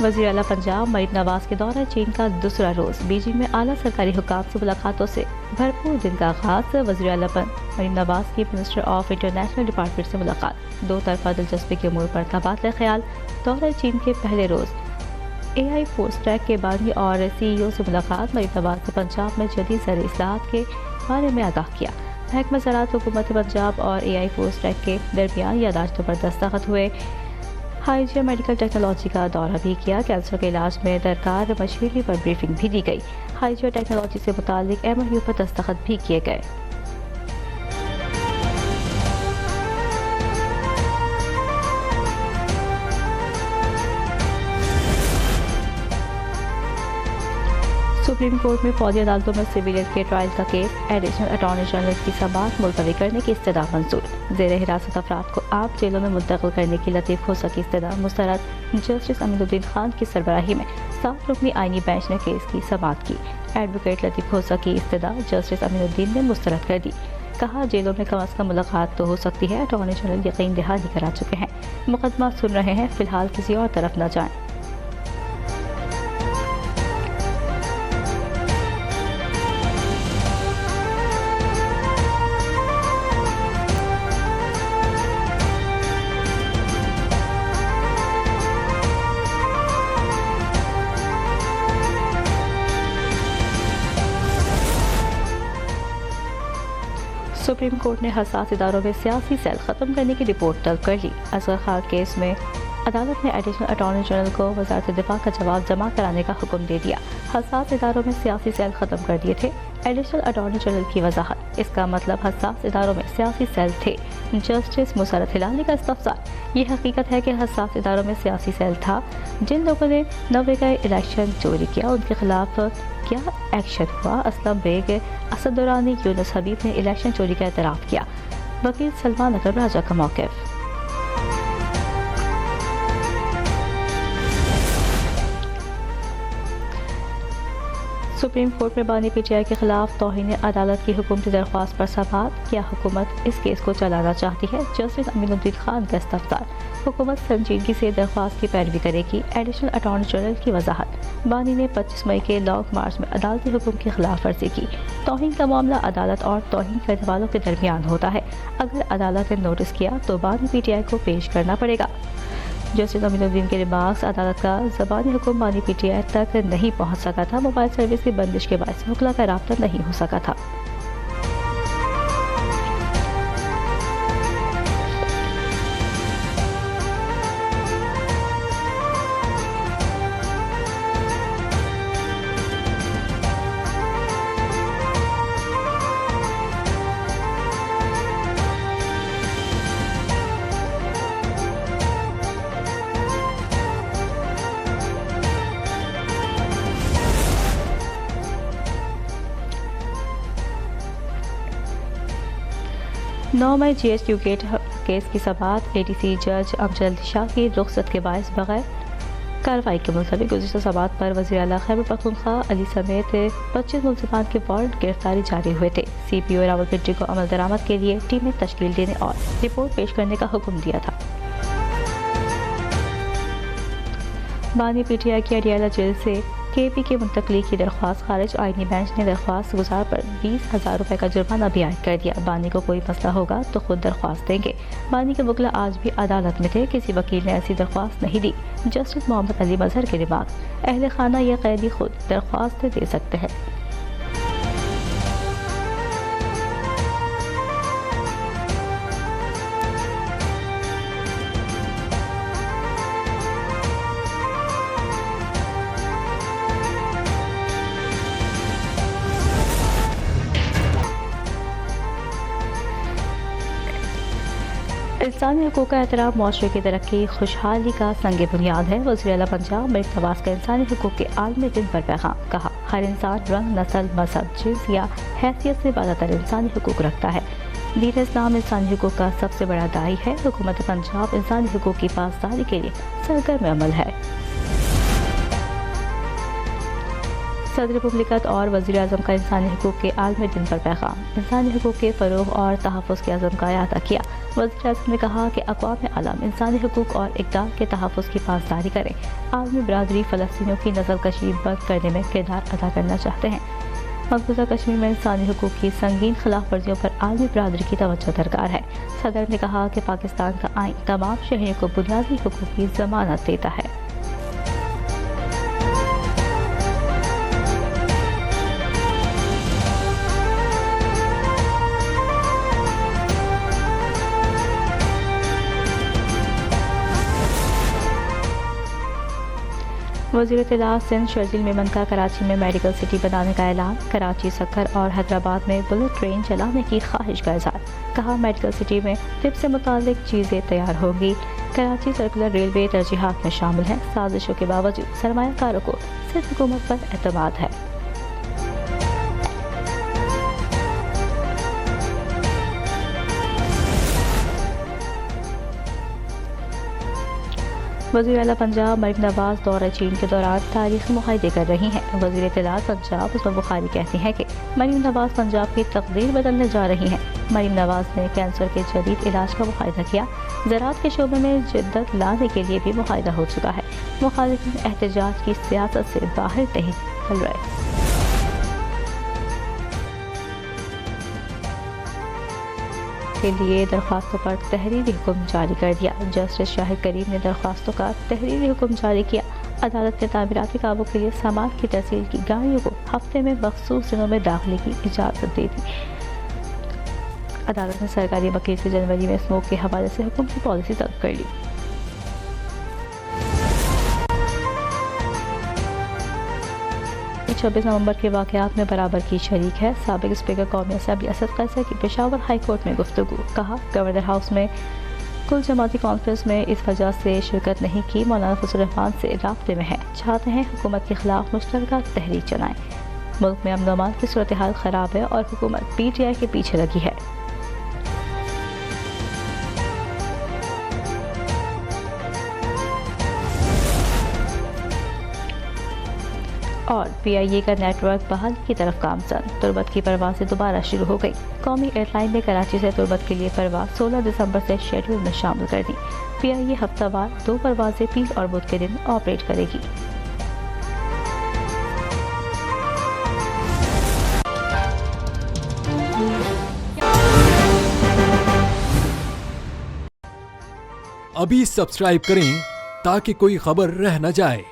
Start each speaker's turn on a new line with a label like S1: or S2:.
S1: वज़ीर आला पंजाब मरीम नवाज के दौरा चीन का दूसरा रोज। बीजिंग में आला सरकारी हुकाम से मुलाकातों से भरपूर दिन का आगाज। वज़ीर आला मरीम नवाज की मिनिस्टर ऑफ इंटरनेशनल डिपार्टमेंट से मुलाकात। दो तरफा दिलचस्पी के उमूर पर तबादला ख्याल। दौरा चीन के पहले रोज AI फोर्स ट्रैक के बानी और CEO से मुलाकात। मरीम नवाज ने पंजाब में जदीद ज़र इस्लाहत के बारे में आगाह किया। महकमा ज़राअत हुकूमत पंजाब और AI फोर्स ट्रैक के दरमियान यादाश्तों पर दस्तखत हुए। हाइजिया मेडिकल टेक्नोलॉजी का दौरा भी किया। कैंसर के इलाज में दरकार मशीनरी पर ब्रीफिंग भी दी गई। हाइजिया टेक्नोलॉजी से मुतालिक MOU पर दस्तखत भी किए गए। सुप्रीम कोर्ट में फौजी अदालतों में सिविलियन के ट्रायल का केस। एडिशनल अटॉर्नी जनरल की समाअत मुलतवी करने की इस्तदा मंजूर। जेर हिरासत अफराद को आप जेलों में मुंतकिल करने की लतीफ़ खोसा की इस्तदा मुस्तरद। जस्टिस अमीनुद्दीन खान की सरबराही में 7 रुकनी आईनी बेंच ने केस की समाअत की। एडवोकेट लतीफ़ खोसा की इस्तदा जस्टिस अमीनुद्दीन ने मुस्तरद कर दी। कहा, जेलों में कम अज़ कम मुलाकात तो हो सकती है। अटॉर्नी जनरल यकीन दहानी करा चुके हैं। मुकदमा सुन रहे हैं, फिलहाल किसी और तरफ न जाएं। सुप्रीम कोर्ट ने हसास इदारों में सियासी सेल खत्म करने की रिपोर्ट तलब कर ली। असगर खान केस में अदालत ने एडिशनल अटॉर्नी जनरल को वजारत दिफा का जवाब जमा कराने का हुक्म दे दिया। हसास इदारों में सियासी सेल खत्म कर दिए थे। एडिशनल अटॉर्नी जनरल की वजाहत, इसका मतलब हसास इदारों में सियासी सेल थे। जस्टिस मुसरत हिलाली का इस्तफसार, ये हकीकत है कि हसास इदारों में सियासी सेल था। जिन लोगों ने 90 का इलेक्शन चोरी किया उनके खिलाफ क्या एक्शन हुआ? असलम बेग, असद दुरानी, यूनुस हबीब ने इलेक्शन चोरी का एतराफ़ किया। वकील सलमान अकरम राजा का मौक़िफ़। सुप्रीम कोर्ट में बानी PTI के खिलाफ तौहीन अदालत की हुकूमती दरख्वास्त पर समाअत। क्या हुकूमत इस केस को चलाना चाहती है? जस्टिस अमीनुद्दीन खान का इस्तफसार, हुकूमत संजीदगी से दरख्वास्त की पैरवी करेगी। एडिशनल अटॉर्नी जनरल की वजाहत, बानी ने 25 मई के लॉन्ग मार्च में अदालती हुक्म की खिलाफ वर्जी की। तौहीन का मामला अदालत और तौहीन करने वालों के दरमियान होता है। अगर अदालत ने नोटिस किया तो बानी PTI को पेश करना पड़ेगा। जस्टिस अमीनुद्दीन के रिमार्क्स, अदालत का ज़बानी हुक्म बानी PTI तक नहीं पहुँच सका था। मोबाइल सर्विस की बंदिश के बायस वकला का राब्ता नहीं हो सका था। नौ मई GHQ गेट केस की समाअत। ADC जज अमजद शाह की रुख्सत के बायस बगैर कार्रवाई के मुताबिक गुज़िश्ता समाअत पर वज़ीर आला खैबर पख्तूनख्वा अली समेत 25 मुल्ज़िमान के वारंट गिरफ्तारी जारी हुए थे। CPO रावलपिंडी को अमल दरामद के लिए टीमें तश्कील देने और रिपोर्ट पेश करने का हुक्म दिया था। बानी PTI की अडियाला जेल से KP की मुंतकली की दरख्वास्त खारिज। आईनी बेंच ने दरख्वास्त गुजार पर 20,000 रुपये का जुर्माना भी आयद कर दिया। बानी को कोई मसला होगा तो खुद दरख्वास्त देंगे। बानी के वकील आज भी अदालत में थे, किसी वकील ने ऐसी दरख्वास्त नहीं दी। जस्टिस मोहम्मद अली मजहर के रिमार्क, अहले खाना या कैदी खुद दरख्वास्त दे सकते हैं। इंसानी हकूक़ का एहतराम मुआशरे की तरक्की खुशहाली का संग बुनियाद है। वज़ीर आला पंजाब मलिक नवाज का इंसानी हकूक़ के आलमी दिन पर पैगाम। कहा, हर इंसान रंग, नस्ल, मजहब, जिन्स या हैसियत से बालातर इंसानी हकूक़ रखता है। दीन इस्लाम इंसानी हकूक़ का सबसे बड़ा दाई है। हुकूमत पंजाब इंसानी हकूक़ की पासदारी के लिए सरगर्म अमल है। सदर मुमलिकत और वज़ीर आज़म का इंसानी हकूक़ के आलमी दिन पर पैगाम। इंसानी हकूक़ के फ़रोग़ और तहफ़्फ़ुज़ के अज़म का अदा किया। वज़ीर आज़म ने कहा कि अक़वाम आलम इंसानी हकूक़ और इक़दार के तहफ़्फ़ुज़ की पासदारी करें। आलमी बरादरी फ़लस्तीनियों की नस्लकशी बंद करने में किरदार अदा करना चाहते हैं। मकबूजा कश्मीर में इंसानी हकूक़ की संगीन खिलाफ वर्जियों पर आलमी बरादरी की तवज्जो दरकार है। सदर ने कहा कि पाकिस्तान का आइन तमाम शहरियों को बुनियादी हकूक़ की ज़मानत देता है। वज़ीर इत्तलात सिंध शर्जील मेमन का कराची में मेडिकल सिटी बनाने का ऐलान। कराची, सक्खर और हैदराबाद में बुलेट ट्रेन चलाने की ख्वाहिश का इज़हार। कहा, मेडिकल सिटी में तिब से मुताल्लिक चीज़ें तैयार होंगी। कराची सर्कुलर रेलवे तरजीहात में शामिल है। साजिशों के बावजूद सरमायाकारों को सिर्फ हुकूमत पर एतमाद है। वज़ीर आला पंजाब मरियम नवाज दौरा चीन के दौरान तारीख़ी मुआहदे कर रही हैं। वज़ीर इत्तलात पंजाब उस्मा बुखारी कहती हैं कि मरियम नवाज पंजाब की तकदीर बदलने जा रही हैं। मरियम नवाज ने कैंसर के जदीद इलाज का मुआहदा किया। ज़राअत के शोबे में जिद्दत लाने के लिए भी मुआहदा हो चुका है। मुखालिफिन एहतजाज की सियासत से बाहर नहीं निकल रहे। के लिए दरख्वास्तों पर तहरीरी हुक्म जारी कर दिया। जस्टिस शाहिद करीम ने दरख्वास्तों का तहरीरी हुक्म जारी किया। अदालत ने तामीराती कामों के लिए सामान की तहसील की गाड़ियों को हफ्ते में मखसूस दिनों में दाखिले की इजाज़त दे दी। अदालत ने सरकारी वकील से जनवरी में स्मोक के हवाले से हुक्म की पॉलिसी तलब कर ली। 26 नवंबर के वाक़यात में बराबर की शरीक है। साबिक स्पीकर कौमी असम्बली असद कैसर की पेशावर हाई कोर्ट में गुफ्तगू। कहा, गवर्नर हाउस में कुल जमाती कॉन्फ्रेंस में इस वजह से शिरकत नहीं की। मौलाना फजल रहमान से राब्ते में है, चाहते हैं हुकूमत के खिलाफ मुश्तरका तहरीक चलाएं। मुल्क में अमन व अमान की सूरत हाल ख़राब है और हुकूमत PTI के पीछे लगी है। और PIA का नेटवर्क बहाली की तरफ गामजन। तुर्बत की परवाज़ें दोबारा शुरू हो गई। कौमी एयरलाइन ने कराची से तुर्बत के लिए परवाज़ 16 दिसंबर से शेड्यूल में शामिल कर दी। PIA हफ्तावार 2 परवाज़ें पीर और बुध के दिन ऑपरेट करेगी।
S2: अभी सब्सक्राइब करें ताकि कोई खबर रह न जाए।